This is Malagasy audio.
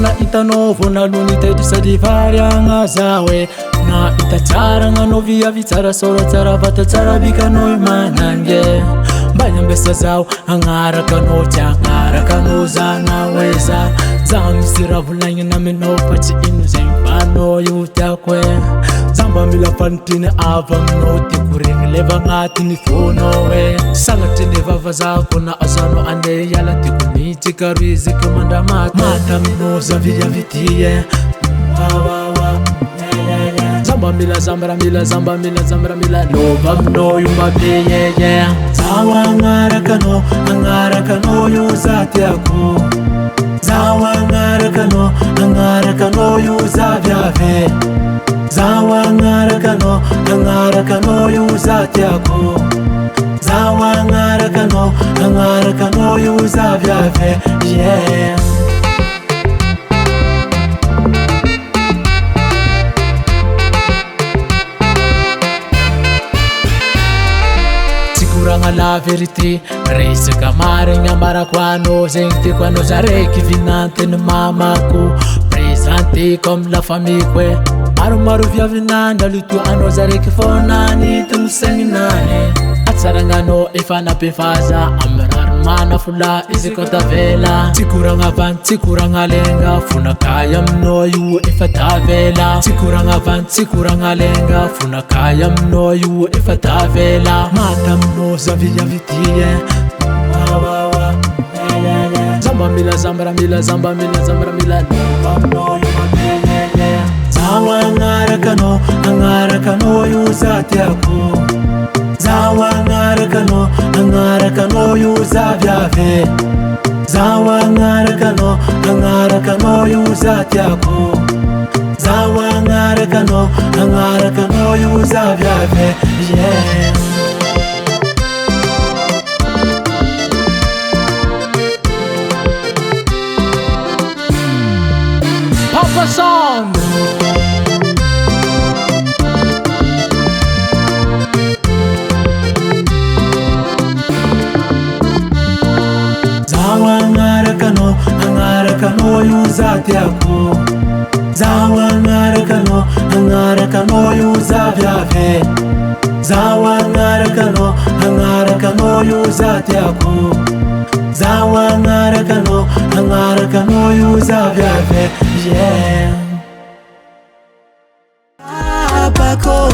na itanao voanalony taitry sady variagna zawe na ita tsara gnanao viavy tsara sora tsara vata tsara vikanao manange mba nyambesa zao agnarakanao tsy agnarakanao zana hoe za misy raha volagnina aminao fa tsy ino zegny vanao io tiako e za mba mila fanitriny avy aminao tiako regny leva agnatiny fonao e sagnatry le vavazako na azanao ande iala tiako mitsika rizika mandra mata aminao za viavy ty e Zamba mila lova aminao io mabe zaho agnarakanao io za tiako zaho agnarakanao io za viave zaho agnarakanao io za tiako zaho agnarakanao io za viave Kurang la vérité resaka marigny ambarako anao zegny tiako anao zaraiky vinanteny mamako présenté comme la famille koe maromaro viavinandra luto anao zaraiky fonany tognosegninany atsaragnanao efa napefaza amrary mana fola izy ko tavela tsy koragna vany tsy koragna lenga fonakay aminao io efa tavela tsy koragna vany tsy koragna lenga fonakay aminao io efa tavela mata aminao za viavy ty e zamba mila lova aminao io zaho agnarakanao io za tiako zaho agnarakanao io za viave zaho agnarakanao io za tiako zaho agnarakanao io za viave Papa Sound zaho agnarakanao io za tiako zaho agnarakanao io za viave zaho agnarakanao io za tiako zaho agnarakanao io za viave Abako